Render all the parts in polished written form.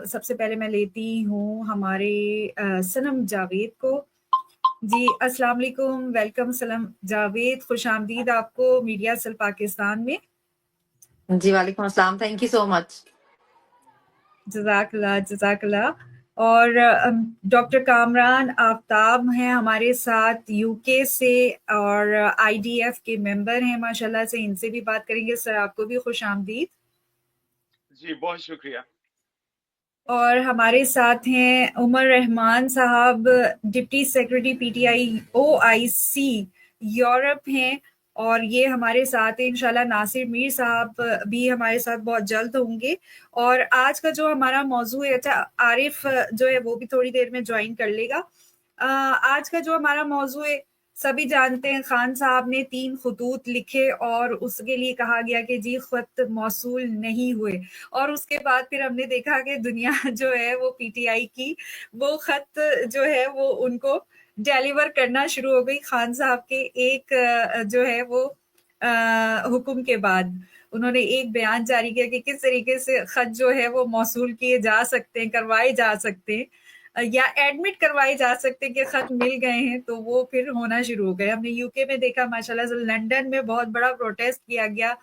سب سے پہلے میں لیتی ہوں ہمارے سنم جاوید کو. جی السلام علیکم، ویلکم سنم جاوید، خوش آمدید آپ کو میڈیا سیل پاکستان میں. جی وعلیکم السلام، تھینک یو سو مچ. جزاک اللہ جزاک اللہ. اور ڈاکٹر کامران آفتاب ہیں ہمارے ساتھ یو کے سے، اور آئی ڈی ایف کے ممبر ہیں ماشاءاللہ سے، ان سے بھی بات کریں گے. سر آپ کو بھی خوش آمدید. جی بہت شکریہ. اور ہمارے ساتھ ہیں عمر رحمان صاحب، deputy secretary P T I O I C Europe ہیں، اور یہ ہمارے ساتھ ہیں. انشاءاللہ ناصر میر صاحب بھی ہمارے ساتھ بہت جلد ہوں گے. اور آج کا جو ہمارا موضوع ہے، اچھا عارف جو ہے وہ بھی تھوڑی دیر میں جوائن کر لے گا. آج کا جو ہمارا موضوع ہے، سبھی جانتے ہیں خان صاحب نے 3 خطوط لکھے اور اس کے لیے کہا گیا کہ جی خط موصول نہیں ہوئے، اور اس کے بعد پھر ہم نے دیکھا کہ دنیا جو ہے وہ پی ٹی آئی کی وہ خط جو ہے وہ ان کو ڈیلیور کرنا شروع ہو گئی. خان صاحب کے ایک جو ہے وہ حکم کے بعد انہوں نے ایک بیان جاری کیا کہ کس طریقے سے خط جو ہے وہ موصول کیے جا سکتے ہیں، کروائے جا سکتے ہیں، یا ایڈمٹ کروائے جا سکتے کہ خط مل گئے ہیں. تو وہ پھر ہونا شروع ہو گئے. ہم نے یو کے میں دیکھا ماشاءاللہ سے، لنڈن میں بہت بڑا پروٹیسٹ کیا گیا،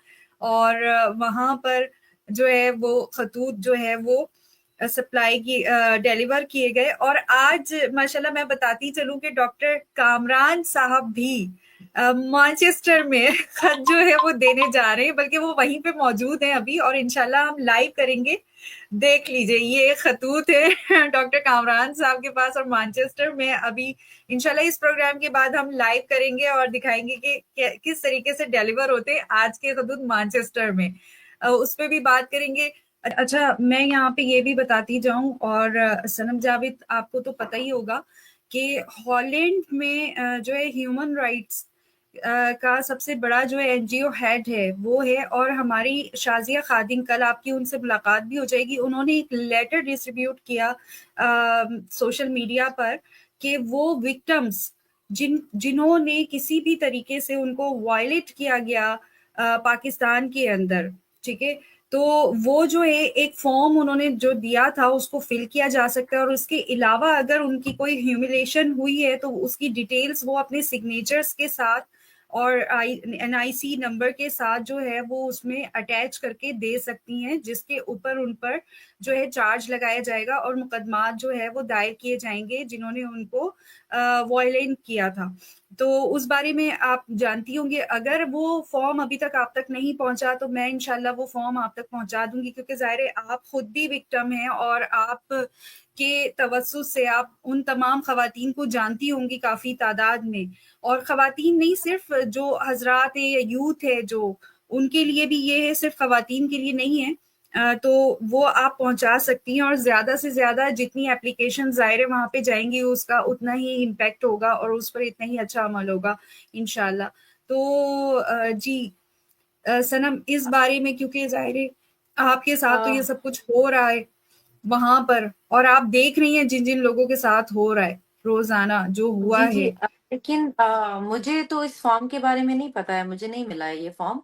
اور وہاں پر جو ہے وہ خطوط جو ہے وہ سپلائی کی ڈیلیور کیے گئے. اور آج ماشاءاللہ میں بتاتی چلوں کہ ڈاکٹر کامران صاحب بھی مانچسٹر میں خط جو ہے وہ دینے جا رہے ہیں، بلکہ وہ وہیں پہ موجود ہیں ابھی، اور انشاءاللہ ہم لائیو کریں گے. دیکھ لیجئے یہ خطوط ہے ڈاکٹر کامران صاحب کے پاس، اور مانچسٹر میں ابھی انشاءاللہ اس پروگرام کے بعد ہم لائیو کریں گے اور دکھائیں گے کہ کس طریقے سے ڈیلیور ہوتے ہیں آج کے خطوط مانچسٹر میں. اس پہ بھی بات کریں گے. اچھا میں یہاں پہ یہ بھی بتاتی جاؤں، اور سنم جاوید آپ کو تو پتہ ہی ہوگا کہ ہالینڈ میں جو ہے ہیومن رائٹس کا سب سے بڑا جو ہے این جی او ہیڈ ہے وہ ہے، اور ہماری شازیہ خادم، کل آپ کی ان سے ملاقات بھی ہو جائے گی، انہوں نے ایک لیٹر ڈسٹریبیوٹ کیا سوشل میڈیا پر کہ وہ وکٹمز جنہوں نے کسی بھی طریقے سے ان کو وائلیٹ کیا گیا پاکستان کے اندر، ٹھیک ہے، تو وہ جو ہے ایک فارم انہوں نے جو دیا تھا اس کو فل کیا جا سکتا ہے، اور اس کے علاوہ اگر ان کی کوئی ہیوملیشن ہوئی ہے تو اس کی ڈیٹیلز وہ اپنے سگنیچرز کے ساتھ اور این آئی سی نمبر کے ساتھ جو ہے وہ اس میں اٹیچ کر کے دے سکتی ہیں، جس کے اوپر ان پر جو ہے چارج لگایا جائے گا اور مقدمات جو ہے وہ دائر کیے جائیں گے جنہوں نے ان کو وائلنٹ کیا تھا. تو اس بارے میں آپ جانتی ہوں گے. اگر وہ فارم ابھی تک آپ تک نہیں پہنچا تو میں انشاءاللہ وہ فارم آپ تک پہنچا دوں گی، کیونکہ ظاہر ہے آپ خود بھی وکٹم ہیں، اور آپ کے توسط سے آپ ان تمام خواتین کو جانتی ہوں گی کافی تعداد میں، اور خواتین نہیں صرف جو حضرات ہیں یا یوتھ ہے جو ان کے لیے بھی یہ ہے، صرف خواتین کے لیے نہیں ہے. تو وہ آپ پہنچا سکتی ہیں، اور زیادہ سے زیادہ جتنی اپلیکیشن ظاہر وہاں پہ جائیں گی اس کا اتنا ہی امپیکٹ ہوگا اور اس پر اتنا ہی اچھا عمل ہوگا انشاءاللہ. تو جی سنم اس بارے میں، کیونکہ ظاہر ہے آپ کے ساتھ تو یہ سب کچھ ہو رہا ہے وہاں پر، اور آپ دیکھ رہی ہیں جن جن لوگوں کے ساتھ ہو رہا ہے روزانہ جو ہوا جی ہے. لیکن مجھے تو اس فارم کے بارے میں نہیں پتا ہے، مجھے نہیں ملا ہے یہ فارم.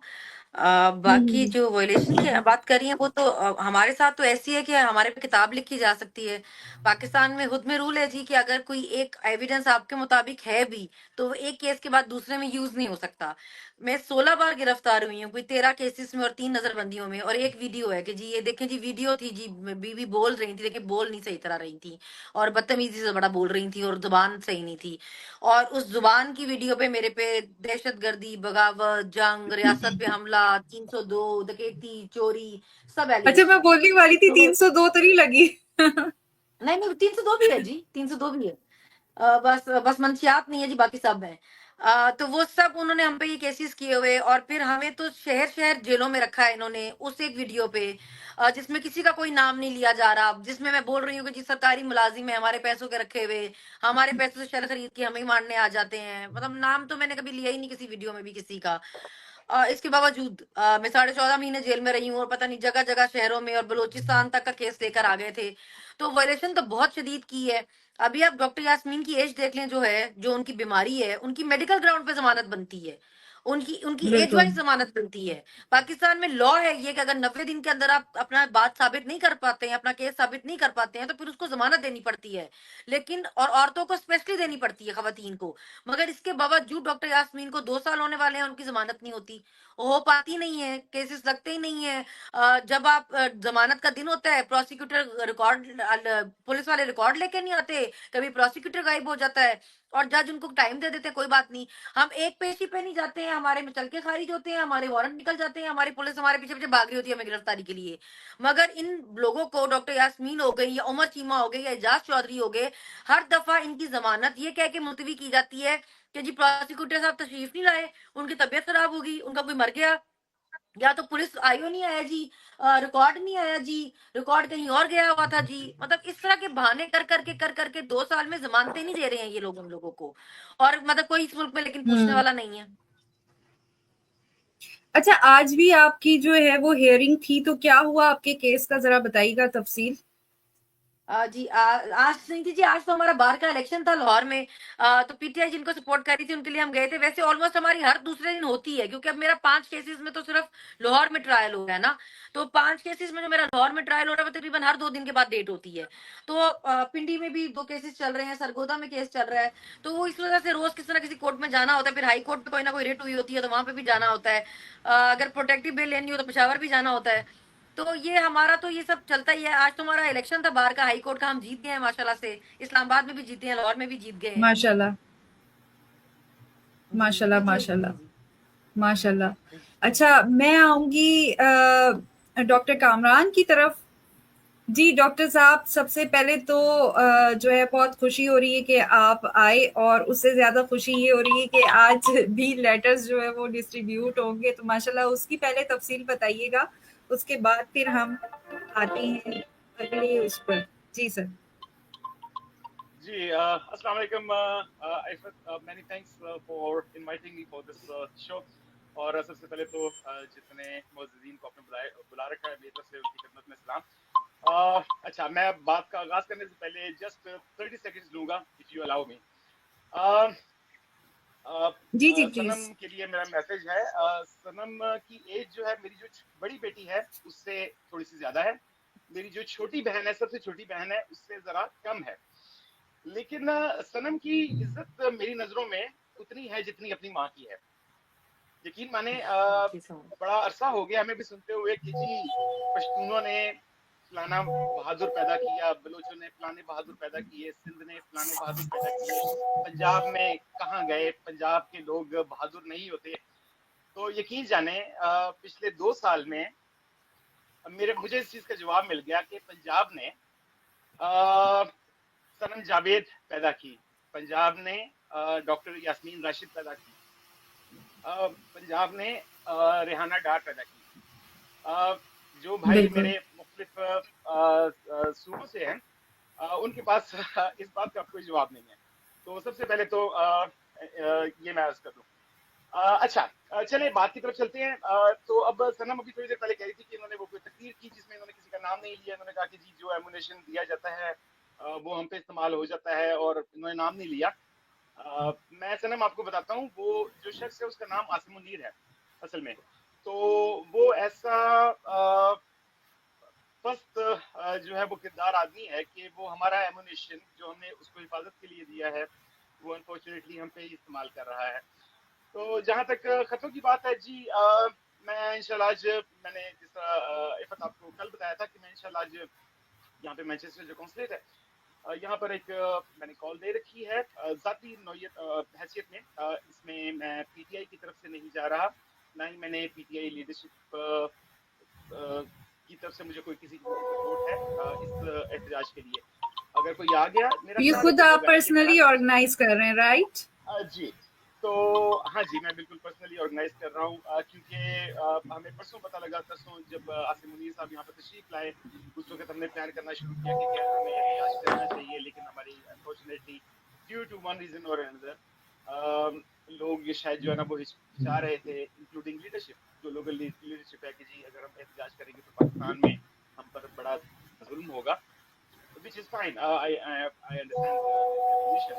باقی جو وائلیشن کی بات کر رہی ہیں وہ تو ہمارے ساتھ تو ایسی ہے کہ ہمارے پہ کتاب لکھی جا سکتی ہے. پاکستان میں خود میں رول ہے جی کہ اگر کوئی ایک ایویڈنس آپ کے مطابق ہے بھی تو وہ ایک کیس کے بعد دوسرے میں یوز نہیں ہو سکتا. میں 16 بار گرفتار ہوئی ہوں، کوئی 13 کیسز میں اور 3 نظر بندیوں میں، اور ایک ویڈیو ہے کہ جی یہ دیکھیں جی ویڈیو تھی جی، بیوی بول رہی تھی لیکن بول نہیں صحیح طرح رہی تھی، اور بدتمیزی سے بڑا بول رہی تھی اور زبان صحیح نہیں تھی، اور اس زبان کی ویڈیو پہ میرے پہ دہشت گردی، بغاوت، جنگ، ریاست پہ حملہ، 302، ڈکیتی، چوری، سب اچھا میں ایلیگیشن. بولنے والی تھی تو 302 تو نہیں لگی. نہیں نہیں 302 بھی ہے جی، 302 بھی ہے. بس منشیات نہیں ہے جی، باقی سب ہیں. تو وہ سب انہوں نے ہم پہ یہ کیسز کیے ہوئے، اور پھر ہمیں تو شہر شہر جیلوں میں رکھا ہے انہوں نے اس ایک ویڈیو پہ، جس میں کسی کا کوئی نام نہیں لیا جا رہا، جس میں بول رہی ہوں کہ جی سرکاری ملازم ہے ہمارے پیسوں کے رکھے ہوئے، ہمارے پیسوں سے شہر خرید کے ہمیں مارنے آ جاتے ہیں. مطلب نام تو میں نے کبھی لیا ہی نہیں کسی ویڈیو میں بھی کسی کا. اس کے باوجود میں 14.5 مہینے جیل میں رہی ہوں، اور پتہ نہیں جگہ جگہ شہروں میں اور بلوچستان تک کا کیس لے کر آ گئے تھے. تو وائلیشن تو بہت شدید کی ہے. ابھی آپ ڈاکٹر یاسمین کی ایج دیکھ لیں، جو ہے جو ان کی بیماری ہے، ان کی میڈیکل گراؤنڈ پہ ضمانت بنتی ہے، ان کی ایج بالکل وائز ضمانت ملتی ہے. پاکستان میں لا ہے یہ کہ اگر 90 دن کے اندر آپ اپنا بات ثابت نہیں کر پاتے ہیں, اپنا کیس ثابت نہیں کر پاتے ہیں, تو پھر اس کو ضمانت دینی پڑتی ہے. لیکن اور عورتوں کو اسپیشلی دینی پڑتی ہے, خواتین کو. مگر اس کے باوجود ڈاکٹر یاسمین کو 2 سال ہونے والے ہیں, ان کی ضمانت نہیں ہوتی, ہو پاتی نہیں ہے, کیسز لگتے ہی نہیں ہیں. جب آپ ضمانت کا دن ہوتا ہے, پروسیکیوٹر ریکارڈ, پولیس والے ریکارڈ لے کے نہیں آتے, کبھی پروسیکیوٹر غائب ہو جاتا ہے اور جج ان کو ٹائم دے دیتے, کوئی بات نہیں. ہم ایک پیشی پہ نہیں جاتے ہیں, ہمارے میں چل کے خارج ہوتے ہیں, ہمارے وارنٹ نکل جاتے ہیں, ہماری پولیس ہمارے پیچھے پیچھے بھاگ رہی ہوتی ہے ہمیں گرفتاری کے لیے. مگر ان لوگوں کو, ڈاکٹر یاسمین ہو گئی یا عمر چیمہ ہو گئی یا اعجاز چودھری ہو گئے, ہر دفعہ ان کی ضمانت یہ کہہ کے ملتوی کی جاتی ہے کہ جی پروسیکیوٹر صاحب تشریف نہیں لائے, ان کی طبیعت خراب ہوگی, ان کا کوئی مر گیا, یا تو پولیس آئیو نہیں آیا جی, ریکارڈ نہیں آیا جی, ریکارڈ کہیں اور گیا ہوا تھا جی. مطلب اس طرح کے بہانے کر کے 2 سال میں ضمانتیں نہیں دے رہے ہیں یہ لوگ ان لوگوں کو. اور مطلب کوئی اس ملک میں لیکن پوچھنے ہوں والا نہیں ہے. اچھا آج بھی آپ کی جو ہے وہ ہیئرنگ تھی تو کیا ہوا آپ کے کیس کا ذرا بتائیے گا تفصیل. جی آج نہیں تھی جی, آج تو ہمارا باہر کا الیکشن تھا لاہور میں, تو پی ٹی آئی جن کو سپورٹ کر رہی تھی ان کے لیے ہم گئے تھے. ویسے آلموسٹ ہماری ہر دوسرے دن ہوتی ہے, کیونکہ اب میرا 5 کیسز میں تو صرف لاہور میں ٹرائل ہو رہا ہے نا, تو 5 کیسز میں جو میرا لاہور میں ٹرائل ہو رہا ہے وہ تقریباً ہر 2 دن کے بعد ڈیٹ ہوتی ہے. تو پنڈی میں بھی 2 کیسز چل رہے ہیں, سرگودا میں کیس چل رہا ہے, تو وہ اس وجہ سے روز کس طرح کسی کورٹ میں جانا ہوتا ہے. پھر ہائی کورٹ پہ کوئی نہ کوئی ریٹ ہوئی ہوتی ہے تو وہاں پہ بھی جانا ہوتا ہے. اگر پروٹیکٹیو بیل لینی ہو تو پشاور بھی جانا ہوتا ہے. تو یہ ہمارا تو یہ سب چلتا ہی ہے. آج تو ہمارا الیکشن تھا باہر کا ہائی کورٹ کا, ہم جیت گئے ہیں ماشاءاللہ سے, اسلام آباد میں بھی جیتے ہیں, لاہور میں بھی جیت گئے ہیں. ماشاء اللہ جی ماشاء اللہ پی ٹی آئی ماشاء جیتی اللہ ہے جی. ماشاء اللہ. اچھا میں آؤں گی ڈاکٹر کامران کی طرف. جی ڈاکٹر صاحب, سب سے پہلے تو جو ہے بہت خوشی ہو رہی ہے کہ آپ آئے, اور اس سے زیادہ خوشی یہ ہو رہی ہے کہ آج بھی لیٹرز جو ہے وہ ڈسٹریبیوٹ ہوں گے, تو ماشاءاللہ اس کی پہلے تفصیل بتائیے گا, اس کے بعد پھر ہم آتے ہیں اگلے اس پر. جی سر. جی السلام علیکم عفت, many thanks for inviting me for this show. اور سب سے پہلے تو جتنے معززین کو آپ نے بلا رکھا ہے میری طرف سے ان کی خدمت میں سلام. اچھا میں بات کا آغاز کرنے سے پہلے جسٹ 30 سیکنڈز لوں گا if you allow me. جی جی پلیز. سنم کے لیے میرا میسج ہے, سنم کی ایج جو ہے میری جو بڑی بیٹی ہے اس سے تھوڑی سی زیادہ ہے, میری جو چھوٹی بہن ہے, سب سے چھوٹی بہن ہے, اس سے ذرا کم ہے. لیکن سنم کی عزت میری نظروں میں اتنی ہے جتنی اپنی ماں کی ہے. یقین مانے Thank you so much. بڑا عرصہ ہو گیا ہمیں بھی سنتے ہوئے کہ جی پشتونوں نے فلانا بہادر پیدا کیا, بلوچوں نے فلانے بہادر پیدا کیے, سندھ نے فلانے بہادر پیدا کیے, پنجاب میں کہاں گئے, پنجاب کے لوگ بہادر نہیں ہوتے. تو یقین جانے پچھلے 2 سال میں مجھے اس چیز کا جواب مل گیا کہ پنجاب نے سنم جاوید پیدا کی, پنجاب نے ڈاکٹر یاسمین راشد پیدا کی, پنجاب نے ریحانہ ڈار پیدا کی. جو بھائی بالکل. میرے مختلف صوبوں سے ہیں ان کے پاس اس بات کا کوئی جواب نہیں ہے. تو سب سے پہلے تو یہ میں عرض کر دوں. اچھا چلیں بات کی طرف چلتے ہیں. تو اب سنم ابھی تھوڑی دیر پہلے کہہ رہی تھی کہ انہوں نے وہ کوئی تقریر کی جس میں انہوں نے کسی کا نام نہیں لیا. انہوں نے کہا کہ جی جو ایمونیشن دیا جاتا ہے وہ ہم پہ استعمال ہو جاتا ہے, اور انہوں نے نام نہیں لیا. میں سنم آپ کو بتاتا ہوں, وہ جو شخص ہے اس کا نام عاصم منیر ہے اصل میں. تو وہ ایسا پست جو ہے وہ کردار آدمی ہے کہ وہ ہمارا ایمونیشن جو ہم نے اس کو حفاظت کے لیے دیا ہے وہ انفارچونیٹلی ہم پہ ہی استعمال کر رہا ہے. تو جہاں تک خطوں کی بات ہے جی, میں انشاءاللہ آج میں نے جس طرح عفت آپ کو کل بتایا تھا کہ میں انشاءاللہ آج یہاں پہ مینچسٹر جو کونسلیٹ ہے یہاں پر ایک میں نے کال دے رکھی ہے ذاتی نوعیت حیثیت میں. اس میں میں پی ٹی آئی کی طرف سے نہیں جا رہا, نہ ہی میں نے پی ٹی آئی لیڈرشپ کی طرف سے مجھے کوئی کسی کی سپورٹ ہے اس احتجاج کے لیے. اگر کوئی آ گیا, میرا یہ خیال ہے خود کہ وہ آپ ویسے ہی کھڑا. پرسنلی آرگنائز کر رہے ہیں رائٹ؟ جی تو ہاں جی میں بالکل پرسنلی آرگنائز کر رہا ہوں, کیونکہ ہمیں پرسوں پتہ لگا, پرسوں جب عاصم منیر صاحب یہاں پر تشریف لائے اس وقت ہم نے پلان کرنا شروع کیا کہ ہمیں احتجاج کرنا چاہیے, لیکن ہماری unfortunately due to one reason اور اندر لوگ یہ شاید جو ہے نا وہ ہچکچا رہے تھے, انکلوڈنگ لیڈرشپ, جو لوگل لیڈرشپ ہے کہ جی اگر ہم احتجاج کریں گے تو پاکستان میں ہم پر بڑا ظلم ہوگا. which is fine. I understand their position.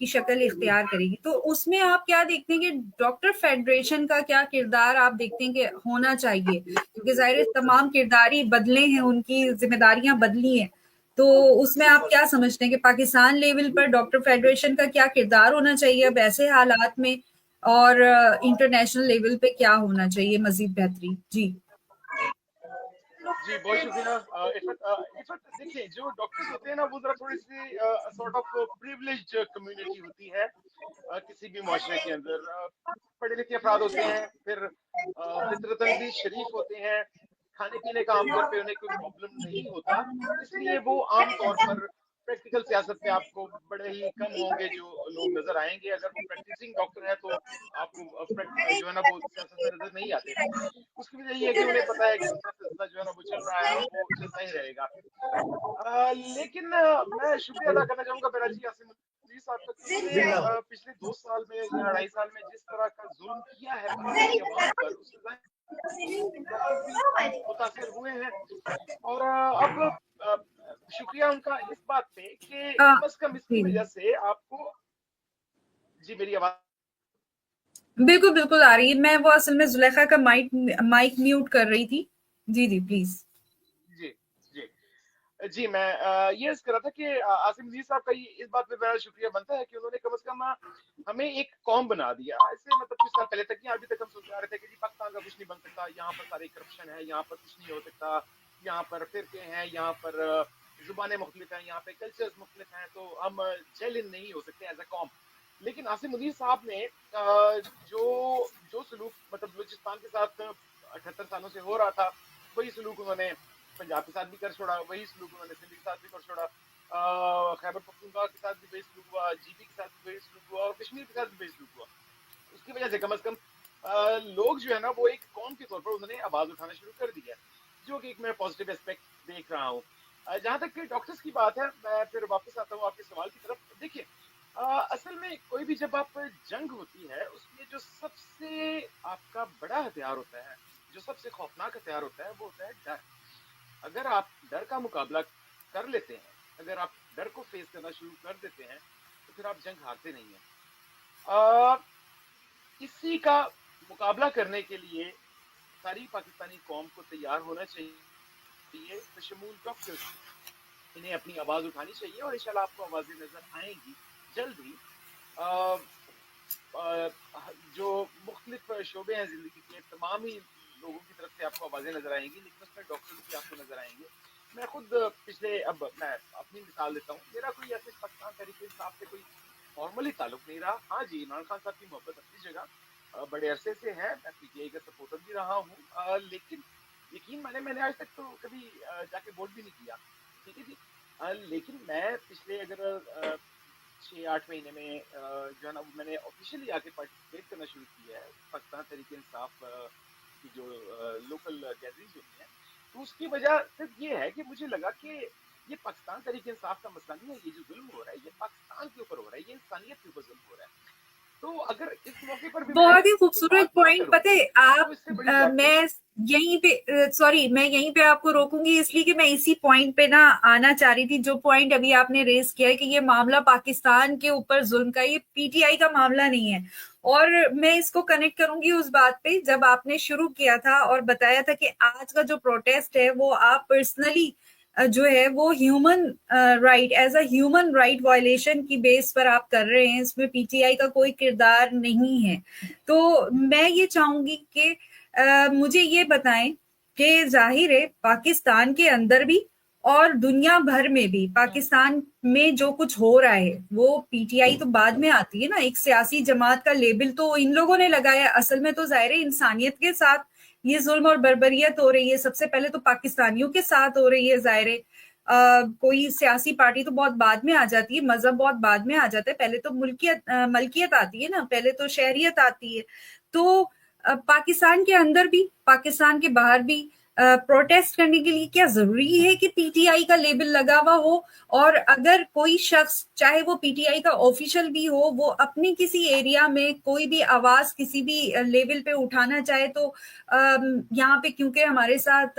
کی شکل اختیار کرے گی. تو اس میں آپ کیا دیکھتے ہیں کہ ڈاکٹر فیڈریشن کا کیا کردار آپ دیکھتے ہیں کہ ہونا چاہیے؟ کیونکہ ظاہر تمام کردار ہی بدلے ہیں، ان کی ذمہ داریاں بدلی ہیں. تو اس میں آپ کیا سمجھتے ہیں کہ پاکستان لیول پر ڈاکٹر فیڈریشن کا کیا کردار ہونا چاہیے اب ایسے حالات میں، اور انٹرنیشنل لیول پہ کیا ہونا چاہیے مزید بہتری؟ جی جی بہت شکریہ عفت. عفت دیکھیے، جو ڈاکٹرز ہوتے ہیں نا وہ ذرا تھوڑی سی سارٹ آف پریولیجڈ کمیونٹی ہوتی ہے کسی بھی معاشرے کے اندر. پڑھے لکھے افراد ہوتے ہیں، پھر فطرتاً بھی شریف ہوتے ہیں، کھانے پینے کا عام طور پہ انہیں کوئی پرابلم نہیں ہوتا. اس لیے وہ عام طور پر پریکٹیکل سیاست میں آپ کو بڑے ہی کم ہوں گے جو لوگ نظر آئیں گے. اگر وہ پریکٹسنگ ڈاکٹر ہے تو آپ کو جو ہے نا وہ سیاست میں نظر نہیں آتے. اس کی وجہ یہ ہے کہ انہیں پتا ہے کہ دنیا سلسلہ جو ہے نا وہ چل رہا ہے اور وہ چلتا ہی رہے گا. لیکن میں شکریہ ادا کرنا چاہوں گا بیراجی عاصم جی صاحب کا، کہ انہوں نے پچھلے 2 سال میں یا 2.5 سال میں جس طرح کا ظلم کیا ہے پاکستانی عوام پر، اس سے ڈاکٹر بھی متاثر ہوئے ہیں. اور اب شکریہ ان کا اس بات پہ کہ کم از کم اس کی جی وجہ سے آپ کو. جی میری آواز. بالکل بالکل آ رہی ہے. میں وہ اصل میں زلیخا کا مائک میوٹ کر رہی تھی. جی جی پلیز. جی جی جی میں یہ عرض کر رہا تھا کہ عاصم جی صاحب کا اس بات پہ بڑا شکریہ بنتا ہے کہ انہوں نے کم از کم ہمیں ایک قوم بنا دیا. ایسے مطلب کچھ سال پہلے تک ابھی تک ہم سوچ رہے تھے کہ جی پاکستان کا کچھ نہیں بن سکتا، یہاں پر سارے کرپشن ہے، یہاں پر کچھ نہیں ہو سکتا، یہاں پر فرقے ہیں، یہاں پر زبانیں مختلف ہیں، یہاں پہ کلچرز مختلف ہیں، تو ہم جیلن نہیں ہو سکتے ایز اے قوم. لیکن عاصم مدیر صاحب نے جو جو سلوک مطلب بلوچستان کے ساتھ 78 سالوں سے ہو رہا تھا، وہی سلوک انہوں نے پنجاب کے ساتھ بھی کر چھوڑا، وہی سلوک انہوں نے سندھ کے ساتھ بھی کر چھوڑا، خیبر پختونخوا کے ساتھ بھی وہی سلوک ہوا، جی پی کے ساتھ بھی وہی سلوک ہوا، اور کشمیر کے ساتھ بھی وہی سلوک ہوا. اس کی وجہ سے کم از کم لوگ جو ہے نا وہ ایک قوم کے طور پر انہوں نے آواز اٹھانا شروع کر دی ہے، جو کہ ایک میں پازیٹیو اسپیکٹ دیکھ رہا ہوں. جہاں تک کہ ڈاکٹرز کی بات ہے، میں پھر واپس آتا ہوں آپ کے سوال کی طرف. دیکھیے اصل میں کوئی بھی جب آپ جنگ ہوتی ہے، اس میں جو سب سے آپ کا بڑا ہتھیار ہوتا ہے، جو سب سے خوفناک ہتھیار ہوتا ہے، وہ ہوتا ہے ڈر. اگر آپ ڈر کا مقابلہ کر لیتے ہیں، اگر آپ ڈر کو فیس کرنا شروع کر دیتے ہیں، تو پھر آپ جنگ ہارتے نہیں ہیں. اسی کا مقابلہ کرنے کے لیے ساری پاکستانی قوم کو تیار ہونا چاہیے، بشمول ڈاکٹرز بھی. انہیں اپنی آواز اٹھانی چاہیے، اور انشاءاللہ آپ کو آوازیں نظر آئیں گی جلد ہی. جو مختلف شعبے ہیں زندگی کے، تمام ہی لوگوں کی طرف سے آپ کو آوازیں نظر آئیں گی، لیکن اس میں ڈاکٹرز بھی آپ کو نظر آئیں گے. میں خود پچھلے، اب میں اپنی مثال دیتا ہوں، میرا کوئی ایسے پاکستان تحریک انصاف سے کوئی فارملی تعلق نہیں رہا. ہاں جی، عمران خان صاحب کی محبت اپنی جگہ بڑے عرصے سے ہے، میں پی ٹی آئی کا سپورٹر بھی رہا ہوں، لیکن یقین میں نے آج تک تو کبھی جا کے ووٹ بھی نہیں کیا. ٹھیک ہے جی. لیکن میں پچھلے اگر 6-8 مہینے میں جو ہے نا میں نے آفیشیلی آ کے پارٹیسپیٹ کرنا شروع کیا ہے پاکستان تحریک انصاف کی جو لوکل گیدرنگز ہوتی ہیں. تو اس کی وجہ صرف یہ ہے کہ مجھے لگا کہ یہ پاکستان تحریک انصاف کا مسئلہ نہیں ہے، یہ جو ظلم ہو رہا ہے یہ پاکستان کے اوپر ہو رہا ہے، یہ انسانیت کے اوپر ظلم ہو رہا ہے. تو اگر اس موقع پر بھی میں بہت ہی کوئی خوبصورت بات نہ پوائنٹ. کروں پتہ ہے تو آپ اس سے بڑی بات کوئی. میں یہیں پہ سوری میں یہیں پہ آپ کو روکوں گی، اس لیے کہ میں اسی پوائنٹ پہ نا آنا چاہ رہی تھی. جو پوائنٹ ابھی آپ نے ریز کیا ہے کہ یہ معاملہ پاکستان کے اوپر ظلم کا، یہ پی ٹی آئی کا معاملہ نہیں ہے. اور میں اس کو کنیکٹ کروں گی اس بات پہ جب آپ نے شروع کیا تھا اور بتایا تھا کہ آج کا جو پروٹیسٹ ہے وہ آپ پرسنلی جو ہے وہ human right as a human right violation کی بیس پر آپ کر رہے ہیں، اس میں پی ٹی آئی کا کوئی کردار نہیں ہے. تو میں یہ چاہوں گی کہ مجھے یہ بتائیں کہ ظاہر ہے پاکستان کے اندر بھی اور دنیا بھر میں بھی پاکستان میں جو کچھ ہو رہا ہے وہ پی ٹی آئی تو بعد میں آتی ہے نا، ایک سیاسی جماعت کا لیبل تو ان لوگوں نے لگایا. اصل میں تو ظاہر ہے انسانیت کے ساتھ یہ ظلم اور بربریت ہو رہی ہے. سب سے پہلے تو پاکستانیوں کے ساتھ ہو رہی ہے. ظاہر ہے کوئی سیاسی پارٹی تو بہت بعد میں آ جاتی ہے، مذہب بہت بعد میں آ جاتا ہے، پہلے تو ملکیت آتی ہے نا، پہلے تو شہریت آتی ہے. تو پاکستان کے اندر بھی پاکستان کے باہر بھی پروٹیسٹ کرنے کے لیے کیا ضروری ہے کہ پی ٹی آئی کا لیبل لگا ہوا ہو؟ اور اگر کوئی شخص چاہے وہ پی ٹی آئی کا آفیشل بھی ہو، وہ اپنی کسی ایریا میں کوئی بھی آواز کسی بھی لیول پہ اٹھانا چاہے تو یہاں پہ کیونکہ ہمارے ساتھ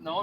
9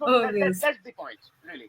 that's the point, really.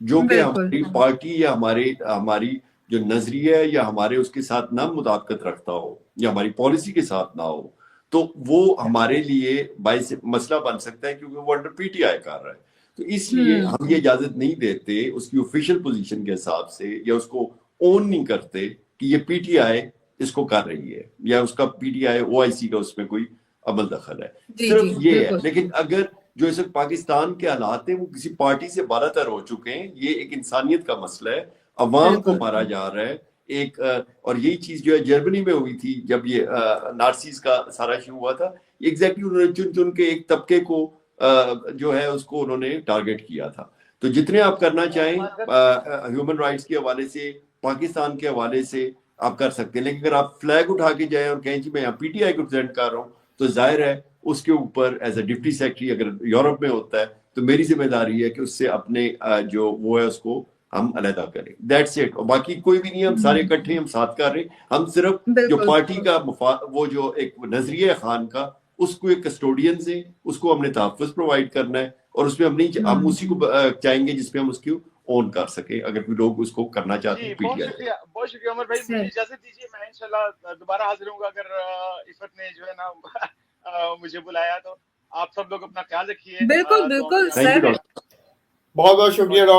جو کہ بالکل ہماری پارٹی یا ہماری جو نظریہ ہے یا ہمارے اس کے ساتھ نہ مطابقت رکھتا ہو یا ہماری پالیسی کے ساتھ نہ ہو تو وہ ہمارے لیے باعث مسئلہ بن سکتا ہے کیونکہ وہ انڈر پی ٹی آئی کر رہا ہے. تو اس لیے ہم یہ اجازت نہیں دیتے اس کی آفیشیل پوزیشن کے حساب سے یا اس کو اون نہیں کرتے کہ یہ پی ٹی آئی اس کو کر رہی ہے یا اس کا پی ٹی آئی او آئی سی کا اس میں کوئی عمل دخل ہے. صرف یہ ہے. لیکن اگر جو اس وقت پاکستان کے حالات ہیں وہ کسی پارٹی سے بالا تر ہو چکے ہیں. یہ ایک انسانیت کا مسئلہ ہے, عوام کو مارا جا رہا ہے. ایک اور یہی چیز جو ہے جرمنی میں ہوئی تھی جب یہ نارسیز کا سارا ایشو ہوا تھا, ایگزیکٹلی انہوں نے چن چن کے ایک طبقے کو جو ہے اس کو انہوں نے ٹارگٹ کیا تھا. تو جتنے آپ کرنا چاہیں ہیومن رائٹس کے حوالے سے, پاکستان کے حوالے سے آپ کر سکتے ہیں, لیکن اگر آپ فلیگ اٹھا کے جائیں اور کہیں جی میں یہاں پی ٹی آئی کو پریزنٹ کر رہا ہوں تو ظاہر ہے اس کے اوپر ایز اے ڈپٹی سیکرٹری اگر یورپ میں ہوتا ہے تو میری ذمہ داری ہے کہ اس سے اپنے جو وہ ہے اس کو ہم علیحدہ کریں. That's it. اور باقی کوئی بھی نہیں, ہم سارے اکٹھے ہم ساتھ کر رہے ہیں. ہم صرف جو پارٹی کا وہ جو ایک نظریہ خان کا اس کو ایک کسٹوڈینز ہیں, اس کو ہم نے تحفظ پرووائڈ کرنا ہے اور اس میں ہم اسی کو چاہیں گے جس پہ ہم اس کو اون کر سکیں اگر کوئی لوگ اس کو کرنا چاہتے ہیں. بہت شکریہ عمر بھائی, مجھے اجازت دیجیے میں انشاءاللہ دوبارہ حاضر ہوں گا اگر عفت نے جو ہے نا مجھے بلایا تو. آپ سب لوگ اپنا خیال رکھیے. بالکل بالکل تھینک یو سر. ڈاکٹر. بہت بہت شکریہ ڈاکٹر.